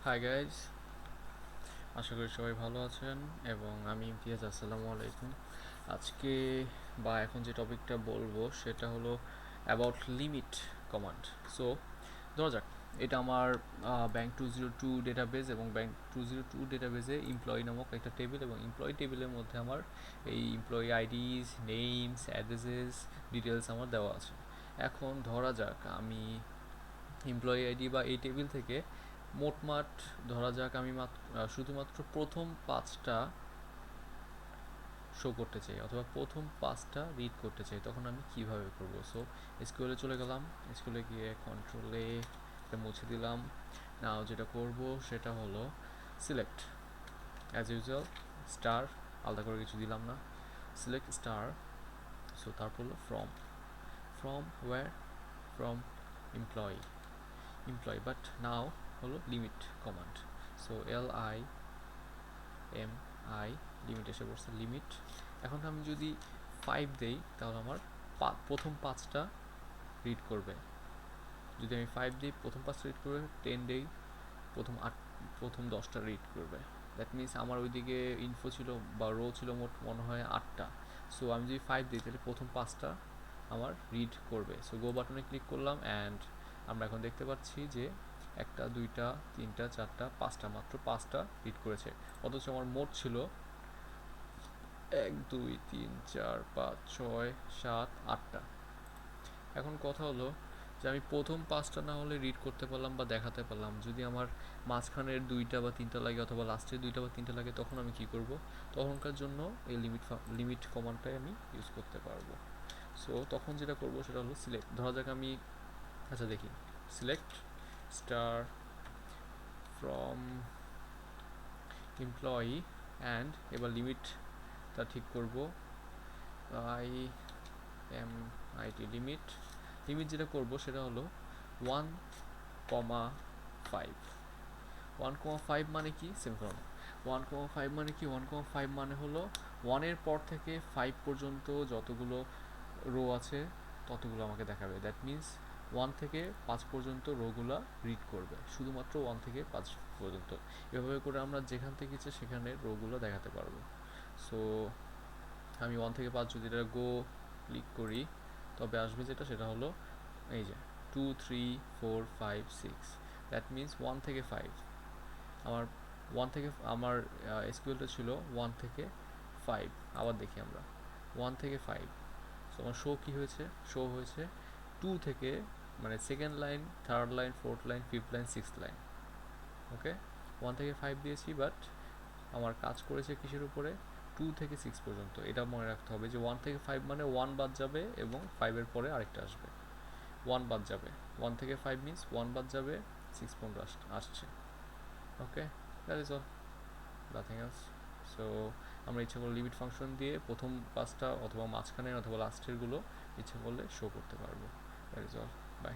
Hi guys, আশা করি সবাই ভালো আছেন এবং আমি ইমতিয়াজ। আসসালামু আলাইকুম। আজকে এখন যে টপিকটা বলবো সেটা হলো অ্যাবাউট লিমিট কমান্ড। সো ধরা যাক এটা আমার ব্যাংক 202 ডেটাবেস, এবং ব্যাংক 202 ডেটাবেসে এমপ্লয়ি নামক একটা টেবিল, এবং এমপ্লয়ি টেবিলের মধ্যে আমার এই এমপ্লয়ি আইডিস, নেমস, অ্যাড্রেসেস, ডিটেলস আমার দেওয়া আছে। এখন ধরা যাক আমি এমপ্লয়ি আইডি বা এই টেবিল থেকে মোটমাট ধরা যাক আমি শুধুমাত্র প্রথম 5টা শো করতে চাই, অথবা প্রথম 5টা রিড করতে চাই। তখন আমি কিভাবে করব? সো এসকিউএলে চলে গেলাম, এসকিউএলে গিয়ে কন্ট্রোলে এটা মুছে দিলাম। নাও যেটা করব সেটা হলো সিলেক্ট, অ্যাজ ইউজুয়াল স্টার, আলাদা করে কিছু দিলাম না, সিলেক্ট স্টার। সো তারপর হলো from, from where, from employee, employee, but now হলো limit command. So LIMI, limit এসে পড়ছে, লিমিট। এখন আমি যদি 5 দেই তাহলে আমার প্রথম 5টা রিড করবে। যদি আমি 5 দিই প্রথম 5টা রিড করবে, 10 দেই প্রথম 10টা রিড করবে। দ্যাট মিনস আমার ওইদিকে ইনফো ছিল বা রো ছিল মোট মনে হয় 8টা। সো আমি যদি 5 দিই তাহলে প্রথম 5টা আমার রিড করবে। সো গো বাটনে ক্লিক করলাম অ্যান্ড আমরা এখন দেখতে পাচ্ছি যে 1টা 2টা 3টা 4টা 5টা, মাত্র 5টা রিড করেছে। অথচ আমার মোট ছিল 1 2 3 4 5 6 7 8টা। এখন কথা হলো যে আমি প্রথম 5টা না হলে রিড করতে পারলাম বা দেখাতে পারলাম, যদি আমার মাঝখানের 2টা বা 3টা লাগে অথবা লাস্টের 2টা বা 3টা লাগে, তখন আমি কি করব? তখনকার জন্য এই লিমিট কমান্ডটাই আমি ইউজ করতে পারবো। সো তখন যেটা করব সেটা হলো সিলেক্ট। ধরা যাক আমি, আচ্ছা দেখি, select star from employee and এবার লিমিটটা ঠিক করব, IMIT লিমিট। লিমিট যেটা করব সেটা হলো 1,5। 1,5 মানে কি? সিম্পল। 1,5 মানে কি? 1,5 মানে হলো 1-এর পর থেকে 5 পর্যন্ত যতগুলো রো আছে ততগুলো আমাকে দেখাবে। দ্যাট মিন্স 1 থেকে 5 পর্যন্ত রোগুলা রিড করবে, শুধুমাত্র 1 থেকে 5 পর্যন্ত। এভাবে করে আমরা যেখান থেকে ইচ্ছে সেখানে রোগুলো দেখাতে পারবো। সো আমি 1 থেকে 5 যদি এটা গো ক্লিক করি, তবে আসবে যেটা সেটা হলো এই যে 2 3 4 5 6। দ্যাট মিন্স 1 থেকে 5 আমার, 1 থেকে আমার এসকিউএলটা ছিল 1 থেকে 5। আবার দেখি আমরা 1 থেকে 5। সো আমার শো কী হয়েছে? শো হয়েছে 2 থেকে, মানে second line, third line, fourth line, fifth line, sixth line. Okay, 1 থেকে 5 দিয়েছি, বাট আমার কাজ করেছে কিসের উপরে? 2 থেকে 6 পর্যন্ত। এটা মনে রাখতে হবে যে 1 থেকে 5 মানে 1 বাদ যাবে এবং 5-এর পরে আরেকটা আসবে। 1 বাদ যাবে, 1 থেকে 5 মিনস 1 বাদ যাবে, 6 পর্যন্ত আসছে। Okay, that is all, nothing else. So আমরা ইচ্ছা করলে লিমিট ফাংশন দিয়ে প্রথম 5টা অথবা মাঝখানে অথবা লাস্টেরগুলো ইচ্ছা করলে শো করতে পারবো। That is all. বাই।